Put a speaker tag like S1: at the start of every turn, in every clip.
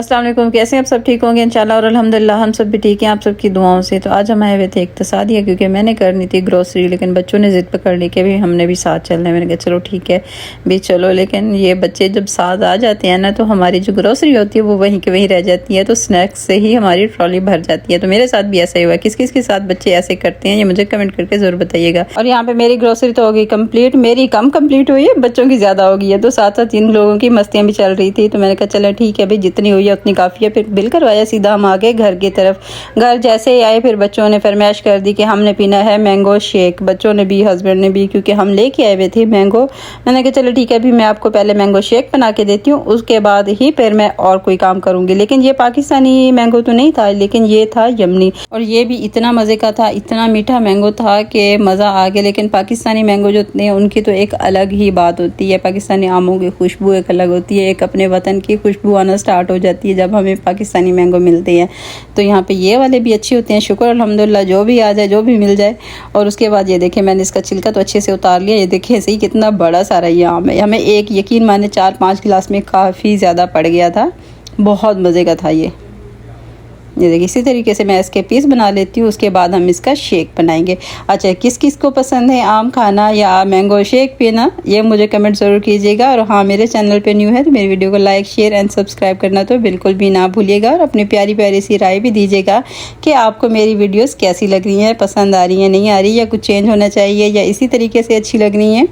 S1: अस्सलाम वालेकुम। कैसे हैं आप सब? ठीक होंगे इंशाल्लाह और अल्हम्दुलिल्लाह हम सब भी ठीक हैं आप सबकी दुआओं से। तो आज हम आए हुए थे इक़्तिसादिया, क्योंकि मैंने करनी थी ग्रोसरी, लेकिन बच्चों ने ज़िद पकड़ ली कि भी हमने भी साथ चलना है। मैंने कहा चलो ठीक है भी चलो, लेकिन ये बच्चे जब साथ आ जाते हैं ना तो हमारी जो ग्रोसरी होती है वो वहीं के वहीं रह जाती है, तो स्नैक्स से ही हमारी ट्रॉली भर जाती है। तो मेरे साथ भी ऐसा ही हुआ। किस किस के साथ बच्चे ऐसे करते हैं ये मुझे कमेंट करके ज़रूर बताइएगा। और यहाँ पे मेरी ग्रोसरी तो हो गई कम्प्लीट, मेरी कम कम्प्लीट हुई है, बच्चों की ज़्यादा हो गई है। तो साथ साथ इन लोगों की मस्तियाँ भी चल रही थी, तो मैंने कहा चलो ठीक है भाई, जितनी हुई है उतनी काफ़ी है। फिर बिल करवाया, सीधा हम आ गए घर की तरफ। घर जैसे ही आए फिर बच्चों ने फरमाइश कर दी कि हमने पीना है मैंगो शेक। बच्चों ने भी, हस्बैंड ने भी, क्योंकि हम लेके आए हुए थे मैंगो। मैंने कहा चलो ठीक है, अभी मैं आपको पहले मैंगो शेक बना के देती हूँ, उसके बाद ही फिर मैं और कोई काम करूँगी। लेकिन ये पाकिस्तानी मैंगो तो नहीं था, लेकिन ये था यमनी, और ये भी इतना मज़े का था, इतना मीठा मैंगो था कि मज़ा आ गया। लेकिन पाकिस्तानी मैंगो जो होते हैं उनकी तो एक अलग ही बात होती है। पाकिस्तानी आमों की खुशबू एक अलग होती है, एक अपने वतन की खुशबू आना स्टार्ट हो जाती है जब हमें पाकिस्तानी मैंगो मिलते हैं। तो यहाँ पे ये वाले भी अच्छे होते हैं, शुक्र अल्हम्दुलिल्लाह, जो भी आ जाए, जो भी मिल जाए। और उसके बाद ये देखें, मैंने इसका छिलका तो अच्छे से उतार लिया। ये देखें सही कितना बड़ा सारा ये आम है। हमें एक, यकीन माने, 4-5 गिलास में काफ़ी ज़्यादा पड़ गया था। बहुत मज़े का था ये देखिए। इसी तरीके से मैं इसके पीस बना लेती हूँ, उसके बाद हम इसका शेक बनाएंगे। अच्छा, किस किस को पसंद है आम खाना या मैंगो शेक पीना, ये मुझे कमेंट ज़रूर कीजिएगा। और हाँ, मेरे चैनल पे न्यू है तो मेरी वीडियो को लाइक, शेयर एंड सब्सक्राइब करना तो बिल्कुल भी ना भूलिएगा। और अपनी प्यारी प्यारी सी राय भी दीजिएगा कि आपको मेरी वीडियोज़ कैसी लग रही हैं, पसंद आ रही हैं, नहीं आ रही, या कुछ चेंज होना चाहिए, या इसी तरीके से अच्छी लग रही हैं।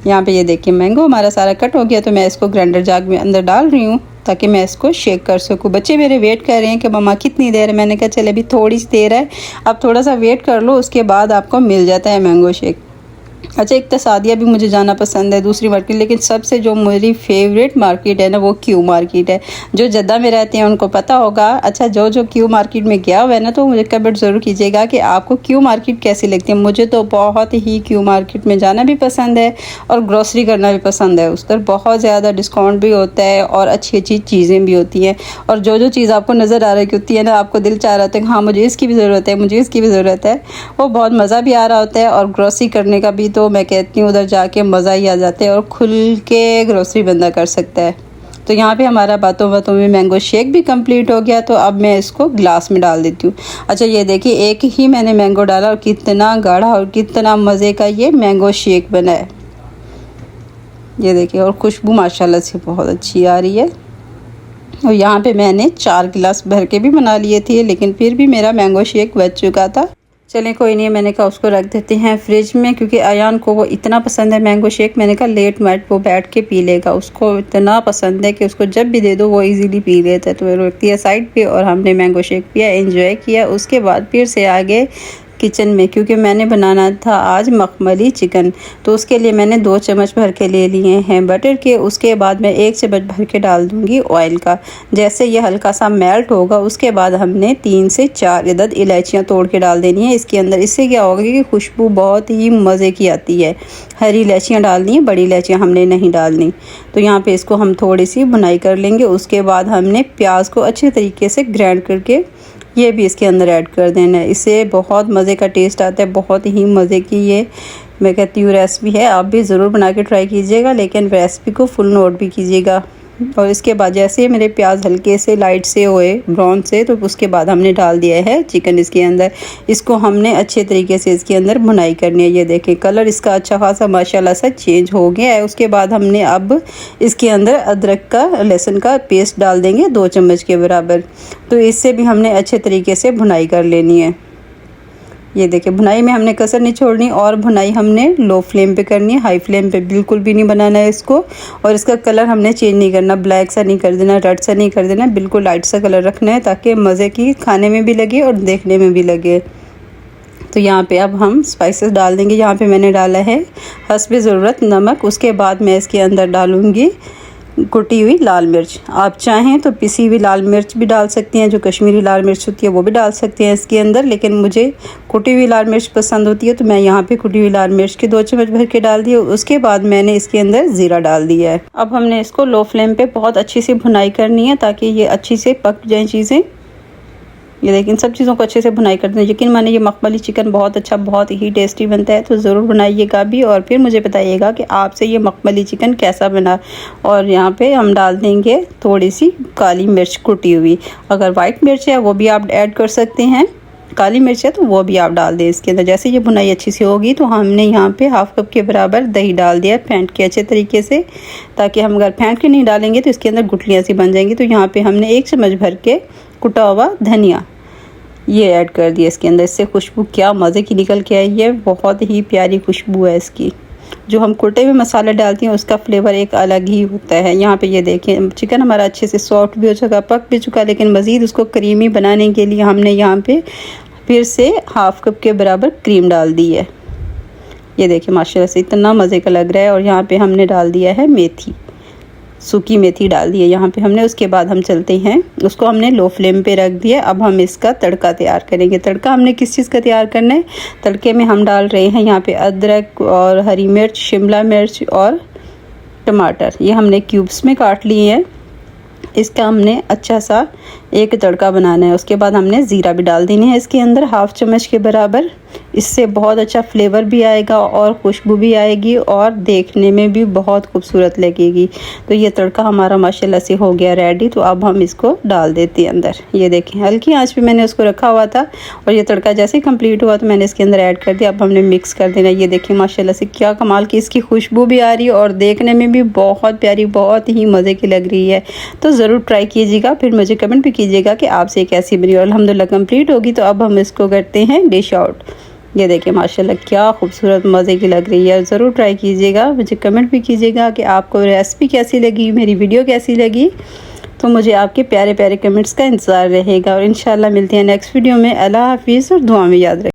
S1: यहाँ पे ये देखिए मैंगो हमारा सारा कट हो गया, तो मैं इसको ग्राइंडर जाग में अंदर डाल रही हूँ ताकि मैं इसको शेक कर सकूँ। बच्चे मेरे वेट कर रहे हैं कि मम्मा कितनी देर है। मैंने कहा चले अभी थोड़ी सी देर है, अब थोड़ा सा वेट कर लो, उसके बाद आपको मिल जाता है मैंगो शेक। अच्छा, इक़्तिसादिया भी मुझे जाना पसंद है, दूसरी मार्केट, लेकिन सबसे जो मेरी फेवरेट मार्केट है ना वो क्यू मार्केट है। जो जद्दा में रहते हैं उनको पता होगा। अच्छा, जो क्यू मार्केट में गया हुआ है ना, तो मुझे कमेंट ज़रूर कीजिएगा कि आपको क्यू मार्केट कैसी लगती है। मुझे तो बहुत ही क्यू मार्केट में जाना भी पसंद है और ग्रॉसरी करना भी पसंद है। उस पर बहुत ज़्यादा डिस्काउंट भी होता है और अच्छी अच्छी चीज़ें भी होती हैं। और जो चीज़ आपको नज़र आ रही होती है ना, आपको दिल चाह रहा होता है हाँ मुझे इसकी भी ज़रूरत है, मुझे इसकी भी ज़रूरत है, वो बहुत मज़ा भी आ रहा होता है। और ग्रॉसरी करने का भी तो मैं कहती हूँ उधर जाके मज़ा ही आ जाता है और खुल के ग्रोसरी बंदा कर सकता है। तो यहाँ पे हमारा बातों बातों में मैंगो शेक भी कंप्लीट हो गया, तो अब मैं इसको ग्लास में डाल देती हूँ। अच्छा, ये देखिए एक ही मैंने मैंगो डाला और कितना गाढ़ा और कितना मज़े का ये मैंगो शेक बना है। ये देखिए, और खुशबू माशाल्लाह से बहुत अच्छी आ रही है। और यहाँ पे मैंने 4 गिलास भर के भी बना लिए थे, लेकिन फिर भी मेरा मैंगो शेक बच चुका था। चलें कोई नहीं, मैंने कहा उसको रख देते हैं फ्रिज में, क्योंकि आयान को वो इतना पसंद है मैंगो शेक। मैंने कहा लेट नाइट वो बैठ के पी लेगा, उसको इतना पसंद है कि उसको जब भी दे दो वो इजीली पी लेता है। तो वो रखती है साइड पे और हमने मैंगो शेक पिया, एंजॉय किया। उसके बाद फिर से आगे किचन में, क्योंकि मैंने बनाना था आज मखमली चिकन, तो उसके लिए मैंने 2 चम्मच भर के ले लिए हैं बटर के। उसके बाद मैं 1 चम्मच भर के डाल दूंगी ऑयल का। जैसे ये हल्का सा मेल्ट होगा, उसके बाद हमने 3 से 4 अदद इलायचियाँ तोड़ के डाल देनी है इसके अंदर। इससे क्या होगा कि खुशबू बहुत ही मज़े की आती है। हरी इलायचियाँ डालनी है, बड़ी इलायचियाँ हमने नहीं डालनी। तो यहाँ पे इसको हम थोड़ी सी भुनाई कर लेंगे। उसके बाद हमने प्याज को अच्छे तरीके से ग्राइंड करके ये भी इसके अंदर ऐड कर देना है। इससे बहुत मज़े का टेस्ट आता है, बहुत ही मज़े की ये मैं कहती हूँ रेसिपी है। आप भी ज़रूर बना के ट्राई कीजिएगा, लेकिन रेसिपी को फुल नोट भी कीजिएगा। और इसके बाद जैसे मेरे प्याज हल्के से लाइट से हुए ब्राउन से, तो उसके बाद हमने डाल दिया है चिकन इसके अंदर। इसको हमने अच्छे तरीके से इसके अंदर भुनाई करनी है। ये देखें कलर इसका अच्छा खासा माशाल्लाह से चेंज हो गया है। उसके बाद हमने अब इसके अंदर अदरक का, लहसुन का पेस्ट डाल देंगे 2 चम्मच के बराबर। तो इससे भी हमने अच्छे तरीके से भुनाई कर लेनी है। ये देखिए, भुनाई में हमने कसर नहीं छोड़नी और भुनाई हमने लो फ्लेम पे करनी है, हाई फ्लेम पे बिल्कुल भी नहीं बनाना है इसको। और इसका कलर हमने चेंज नहीं करना, ब्लैक सा नहीं कर देना, रेड सा नहीं कर देना, बिल्कुल लाइट सा कलर रखना है ताकि मज़े की खाने में भी लगे और देखने में भी लगे। तो यहाँ पे अब हम स्पाइसेस डाल देंगे। यहाँ पे मैंने डाला है हस्बे ज़रूरत नमक। उसके बाद मैं इसके अंदर डालूँगी कुटी हुई लाल मिर्च। आप चाहें तो पिसी हुई लाल मिर्च भी डाल सकती हैं, जो कश्मीरी लाल मिर्च होती है वो भी डाल सकते हैं इसके अंदर, लेकिन मुझे कुटी हुई लाल मिर्च पसंद होती है, तो मैं यहाँ पे कुटी हुई लाल मिर्च के 2 चम्मच भर के डाल दिए। उसके बाद मैंने इसके अंदर ज़ीरा डाल दिया है। अब हमने इसको लो फ्लेम पे बहुत अच्छी सी भुनाई करनी है ताकि ये अच्छी से पक जाएँ चीज़ें। ये देखिए इन सब चीज़ों को अच्छे से भुनाई कर दें। यकीन मानिए ये मखमली चिकन बहुत अच्छा, बहुत ही टेस्टी बनता है, तो ज़रूर बनाइएगा भी और फिर मुझे बताइएगा कि आपसे ये मखमली चिकन कैसा बना। और यहाँ पे हम डाल देंगे थोड़ी सी काली मिर्च कुटी हुई, अगर वाइट मिर्च है वो भी आप ऐड कर सकते हैं, काली मिर्च है तो वो भी आप डाल दें इसके अंदर। जैसे ये भुनाई अच्छी सी होगी तो हमने यहाँ पे हाफ कप के बराबर दही डाल दिया फेंट के अच्छे तरीके से, ताकि हम अगर फेंट के नहीं डालेंगे तो इसके अंदर गुठलियाँ सी बन जाएंगी। तो यहाँ पे हमने 1 चम्मच भर के कुटा हुआ धनिया ये ऐड कर दिया इसके अंदर। इससे खुशबू क्या मज़े की निकल के आई है, बहुत ही प्यारी खुशबू है इसकी। जो हम कुटे हुए मसाले डालते हैं उसका फ्लेवर एक अलग ही होता है। यहाँ पे ये देखें चिकन हमारा अच्छे से सॉफ्ट भी हो चुका, पक भी चुका, लेकिन मज़ीद उसको क्रीमी बनाने के लिए हमने यहाँ पे फिर से हाफ कप के बराबर क्रीम डाल दी है। ये देखिए माशाल्लाह से इतना मज़े का लग रहा है। और यहाँ पे हमने डाल दिया है मेथी, सूखी मेथी डाल दी है यहाँ पे हमने। उसके बाद हम चलते हैं, उसको हमने लो फ्लेम पे रख दिया। अब हम इसका तड़का तैयार करेंगे। तड़का हमने किस चीज़ का तैयार करना है, तड़के में हम डाल रहे हैं यहाँ पे अदरक और हरी मिर्च, शिमला मिर्च और टमाटर, ये हमने क्यूब्स में काट लिए हैं। इसका हमने अच्छा सा एक तड़का बनाना है। उसके बाद हमने ज़ीरा भी डाल देनी है इसके अंदर, हाफ चम्मच के बराबर। इससे बहुत अच्छा फ्लेवर भी आएगा और खुशबू भी आएगी और देखने में भी बहुत खूबसूरत लगेगी। तो ये तड़का हमारा माशाल्लाह से हो गया रेडी। तो अब हम इसको डाल देते हैं अंदर। ये देखें हल्की आंच पे मैंने उसको रखा हुआ था और ये तड़का जैसे ही कंप्लीट हुआ तो मैंने इसके अंदर ऐड कर दिया। अब हमने मिक्स कर देना। ये देखें माशाल्लाह से क्या कमाल की इसकी खुशबू भी आ रही है और देखने में भी बहुत प्यारी, बहुत ही मज़े की लग रही है। तो ज़रूर ट्राई कीजिएगा, फिर मुझे कमेंट भी कीजिएगा कि आपसे कैसी बनी। और अल्हम्दुलिल्लाह कंप्लीट होगी तो अब हम इसको करते हैं डिश आउट। ये देखिए माशाल्लाह क्या खूबसूरत मज़े की लग रही है। ज़रूर ट्राई कीजिएगा, मुझे कमेंट भी कीजिएगा कि आपको रेसिपी कैसी लगी, मेरी वीडियो कैसी लगी। तो मुझे आपके प्यारे प्यारे कमेंट्स का इंतज़ार रहेगा और इंशाल्लाह मिलते हैं नेक्स्ट वीडियो में। अल्लाह हाफिज़ और दुआ में याद रखें।